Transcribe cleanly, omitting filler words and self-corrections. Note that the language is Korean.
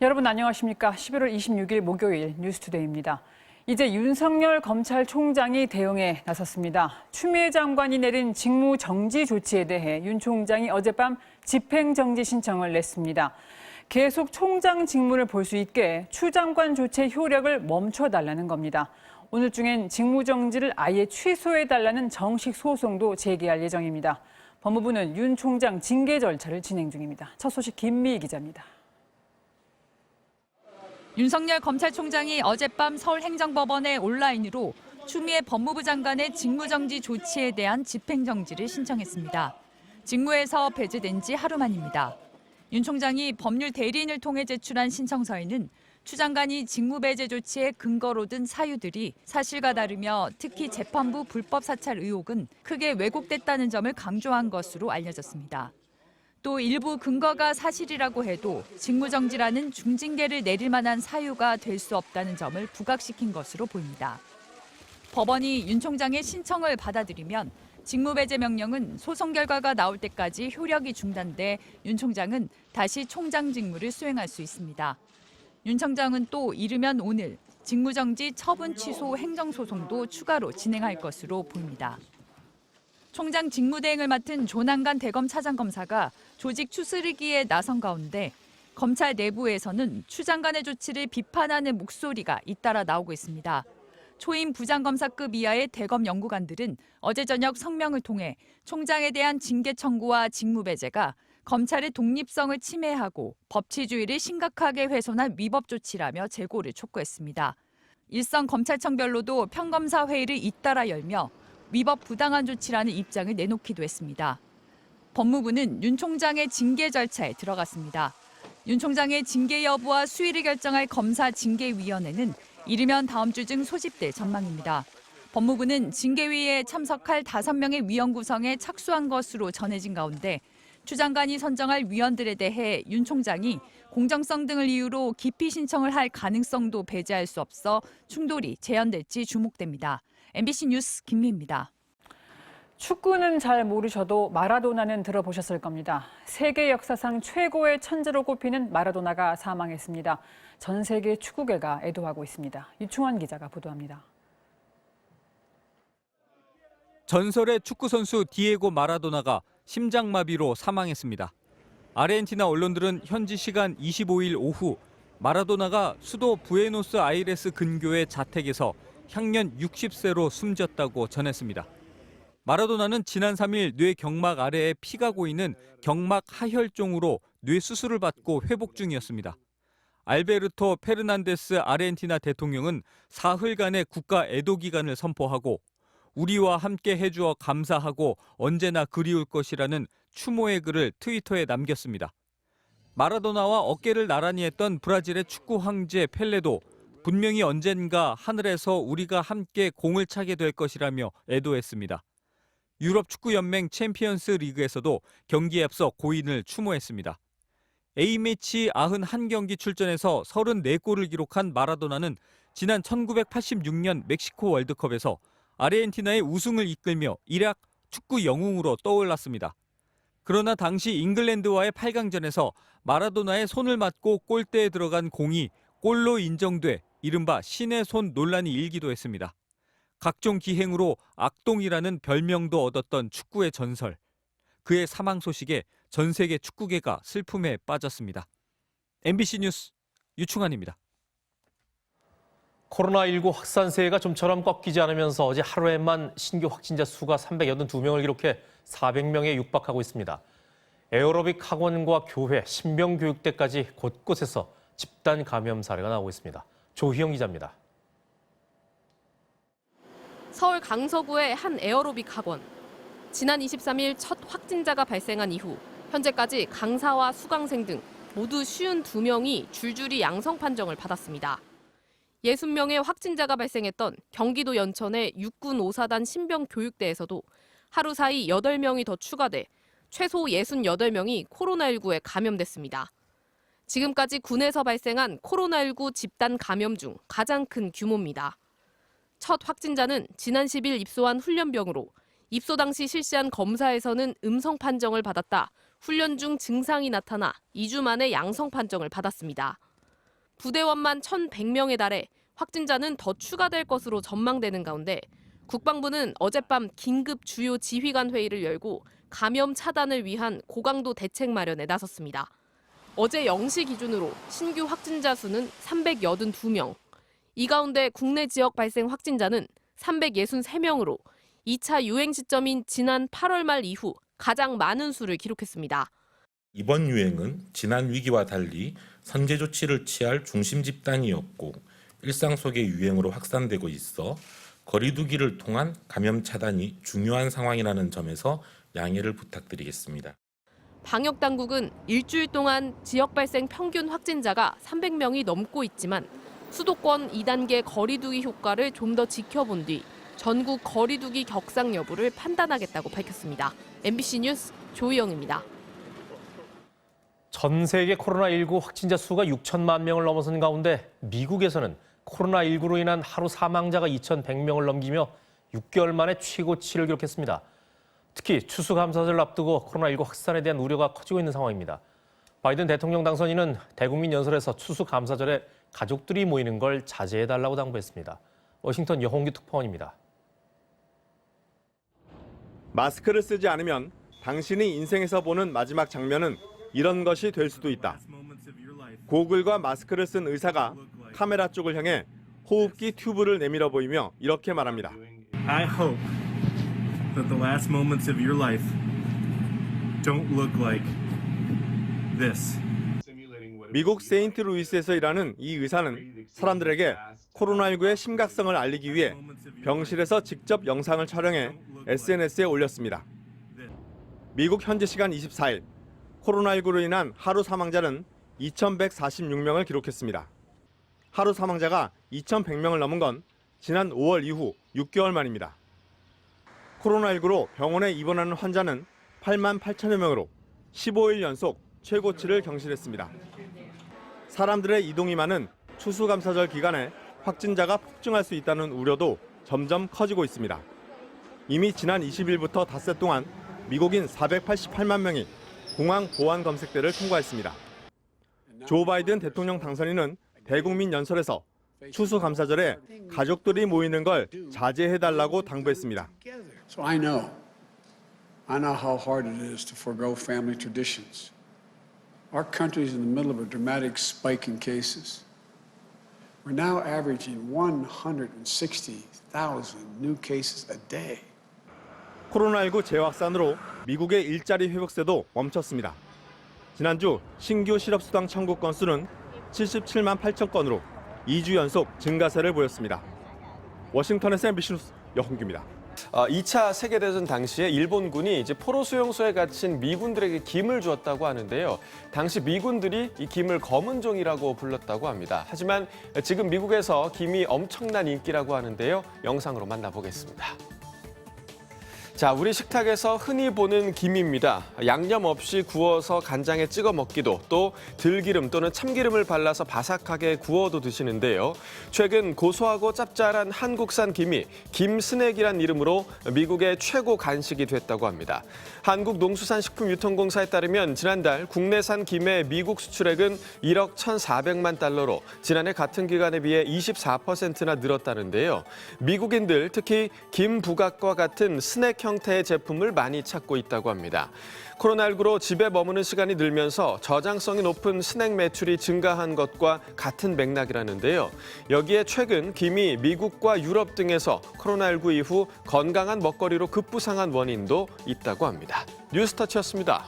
여러분 안녕하십니까? 11월 26일 목요일 뉴스투데이입니다. 이제 윤석열 검찰총장이 대응에 나섰습니다. 추미애 장관이 내린 직무정지 조치에 대해 윤 총장이 어젯밤 집행정지 신청을 냈습니다. 계속 총장 직무를 볼 수 있게 추 장관 조치의 효력을 멈춰달라는 겁니다. 오늘 중엔 직무정지를 아예 취소해달라는 정식 소송도 제기할 예정입니다. 법무부는 윤 총장 징계 절차를 진행 중입니다. 첫 소식 김미희 기자입니다. 윤석열 검찰총장이 어젯밤 서울행정법원에 온라인으로 추미애 법무부 장관의 직무정지 조치에 대한 집행정지를 신청했습니다. 직무에서 배제된 지 하루 만입니다. 윤 총장이 법률 대리인을 통해 제출한 신청서에는 추 장관이 직무배제 조치의 근거로 든 사유들이 사실과 다르며 특히 재판부 불법 사찰 의혹은 크게 왜곡됐다는 점을 강조한 것으로 알려졌습니다. 또 일부 근거가 사실이라고 해도 직무정지라는 중징계를 내릴 만한 사유가 될 수 없다는 점을 부각시킨 것으로 보입니다. 법원이 윤 총장의 신청을 받아들이면 직무배제 명령은 소송 결과가 나올 때까지 효력이 중단돼 윤 총장은 다시 총장 직무를 수행할 수 있습니다. 윤 총장은 또 이르면 오늘 직무정지 처분 취소 행정소송도 추가로 진행할 것으로 보입니다. 총장 직무대행을 맡은 조남관 대검 차장검사가 조직 추스르기에 나선 가운데 검찰 내부에서는 추 장관의 조치를 비판하는 목소리가 잇따라 나오고 있습니다. 초임 부장검사급 이하의 대검 연구관들은 어제 저녁 성명을 통해 총장에 대한 징계 청구와 직무배제가 검찰의 독립성을 침해하고 법치주의를 심각하게 훼손한 위법 조치라며 재고를 촉구했습니다. 일선 검찰청별로도 평검사 회의를 잇따라 열며 위법 부당한 조치라는 입장을 내놓기도 했습니다. 법무부는 윤 총장의 징계 절차에 들어갔습니다. 윤 총장의 징계 여부와 수위를 결정할 검사징계위원회는 이르면 다음 주 중 소집될 전망입니다. 법무부는 징계위에 참석할 5명의 위원 구성에 착수한 것으로 전해진 가운데 추 장관이 선정할 위원들에 대해 윤 총장이 공정성 등을 이유로 기피 신청을 할 가능성도 배제할 수 없어 충돌이 재현될지 주목됩니다. MBC 뉴스 김미희입니다. 축구는 잘 모르셔도 마라도나는 들어보셨을 겁니다. 세계 역사상 최고의 천재로 꼽히는 마라도나가 사망했습니다. 전 세계 축구계가 애도하고 있습니다. 유충환 기자가 보도합니다. 전설의 축구 선수 디에고 마라도나가 심장마비로 사망했습니다. 아르헨티나 언론들은 현지 시간 25일 오후 마라도나가 수도 부에노스아이레스 근교의 자택에서 향년 60세로 숨졌다고 전했습니다. 마라도나는 지난 3일 뇌경막 아래에 피가 고이는 경막 하혈종으로 뇌 수술을 받고 회복 중이었습니다. 알베르토 페르난데스 아르헨티나 대통령은 사흘간의 국가 애도 기간을 선포하고 우리와 함께 해주어 감사하고 언제나 그리울 것이라는 추모의 글을 트위터에 남겼습니다. 마라도나와 어깨를 나란히 했던 브라질의 축구 황제 펠레도 분명히 언젠가 하늘에서 우리가 함께 공을 차게 될 것이라며 애도했습니다. 유럽 축구연맹 챔피언스 리그에서도 경기에 앞서 고인을 추모했습니다. A매치 91경기 출전해서 34골을 기록한 마라도나는 지난 1986년 멕시코 월드컵에서 아르헨티나의 우승을 이끌며 일약 축구 영웅으로 떠올랐습니다. 그러나 당시 잉글랜드와의 8강전에서 마라도나의 손을 맞고 골대에 들어간 공이 골로 인정돼 이른바 신의 손 논란이 일기도 했습니다. 각종 기행으로 악동이라는 별명도 얻었던 축구의 전설. 그의 사망 소식에 전 세계 축구계가 슬픔에 빠졌습니다. MBC 뉴스 유충환입니다. 코로나19 확산세가 좀처럼 꺾이지 않으면서 어제 하루에만 신규 확진자 수가 382명을 기록해 400명에 육박하고 있습니다. 에어로빅 학원과 교회, 신병교육대까지 곳곳에서 집단 감염 사례가 나오고 있습니다. 조희영 기자입니다. 서울 강서구의 한 에어로빅 학원. 지난 23일 첫 확진자가 발생한 이후 현재까지 강사와 수강생 등 모두 52명이 줄줄이 양성 판정을 받았습니다. 60명의 확진자가 발생했던 경기도 연천의 육군 5사단 신병교육대에서도 하루 사이 8명이 더 추가돼 최소 68명이 코로나19에 감염됐습니다. 지금까지 군에서 발생한 코로나19 집단 감염 중 가장 큰 규모입니다. 첫 확진자는 지난 10일 입소한 훈련병으로 입소 당시 실시한 검사에서는 음성 판정을 받았다 훈련 중 증상이 나타나 2주 만에 양성 판정을 받았습니다. 부대원만 1,100명에 달해 확진자는 더 추가될 것으로 전망되는 가운데 국방부는 어젯밤 긴급 주요 지휘관 회의를 열고 감염 차단을 위한 고강도 대책 마련에 나섰습니다. 어제 0시 기준으로 신규 확진자 수는 382명. 이 가운데 국내 지역 발생 확진자는 363명으로 2차 유행 시점인 지난 8월 말 이후 가장 많은 수를 기록했습니다. 이번 유행은 지난 위기와 달리 선제 조치를 취할 중심 집단이었고 일상 속의 유행으로 확산되고 있어 거리 두기를 통한 감염 차단이 중요한 상황이라는 점에서 양해를 부탁드리겠습니다. 방역 당국은 일주일 동안 지역 발생 평균 확진자가 300명이 넘고 있지만 수도권 2단계 거리 두기 효과를 좀 더 지켜본 뒤 전국 거리 두기 격상 여부를 판단하겠다고 밝혔습니다. MBC 뉴스 조희영입니다. 전 세계 코로나19 확진자 수가 6천만 명을 넘어선 가운데 미국에서는 코로나19로 인한 하루 사망자가 2,100명을 넘기며 6개월 만에 최고치를 기록했습니다. 특히 추수감사절을 앞두고 코로나19 확산에 대한 우려가 커지고 있는 상황입니다. 바이든 대통령 당선인은 대국민 연설에서 추수감사절에 가족들이 모이는 걸 자제해달라고 당부했습니다. 워싱턴 여홍규 특파원입니다. 마스크를 쓰지 않으면 당신이 인생에서 보는 마지막 장면은 이런 것이 될 수도 있다. 고글과 마스크를 쓴 의사가 카메라 쪽을 향해 호흡기 튜브를 내밀어 보이며 이렇게 말합니다. I hope that the last moments of your life don't look like this. 미국 세인트루이스에서 일하는 이 의사는 사람들에게 코로나19의 심각성을 알리기 위해 병실에서 직접 영상을 촬영해 SNS에 올렸습니다. 미국 현지 시간 24일 코로나19로 인한 하루 사망자는 2,146명을 기록했습니다. 하루 사망자가 2,100명을 넘은 건 지난 5월 이후 6개월 만입니다. 코로나19로 병원에 입원하는 환자는 8만 8천여 명으로 15일 연속 최고치를 경신했습니다. 사람들의 이동이 많은 추수감사절 기간에 확진자가 폭증할 수 있다는 우려도 점점 커지고 있습니다. 이미 지난 20일부터 닷새 동안 미국인 488만 명이 공항 보안 검색대를 통과했습니다. 조 바이든 대통령 당선인은 대국민 연설에서 추수감사절에 가족들이 모이는 걸 자제해달라고 당부했습니다. So I know how hard it is to forego family traditions. Our country is in the middle of a dramatic spike in cases. We're now averaging 160,000 new cases a day. 코로나19 재확산으로 미국의 일자리 회복세도 멈췄습니다. 지난주 신규 실업수당 청구 건수는 77만 8천 건으로 2주 연속 증가세를 보였습니다. 워싱턴에서 MBC 뉴스 여홍규입니다. 2차 세계대전 당시에 일본군이 이제 포로 수용소에 갇힌 미군들에게 김을 주었다고 하는데요. 당시 미군들이 이 김을 검은 종이라고 불렀다고 합니다. 하지만 지금 미국에서 김이 엄청난 인기라고 하는데요. 영상으로 만나보겠습니다. 자, 우리 식탁에서 흔히 보는 김입니다. 양념 없이 구워서 간장에 찍어 먹기도, 또 들기름 또는 참기름을 발라서 바삭하게 구워도 드시는데요. 최근 고소하고 짭짤한 한국산 김이 김스낵이란 이름으로 미국의 최고 간식이 됐다고 합니다. 한국농수산식품유통공사에 따르면 지난달 국내산 김의 미국 수출액은 1억 1,400만 달러로 지난해 같은 기간에 비해 24%나 늘었다는데요. 미국인들 특히 김 부각과 같은 스낵 형태의 제품을 많이 찾고 있다고 합니다. 코로나19로 집에 머무는 시간이 늘면서 저장성이 높은 스낵 매출이 증가한 것과 같은 맥락이라는데요. 여기에 최근 김이 미국과 유럽 등에서 코로나19 이후 건강한 먹거리로 급부상한 원인도 있다고 합니다. 뉴스터치였습니다.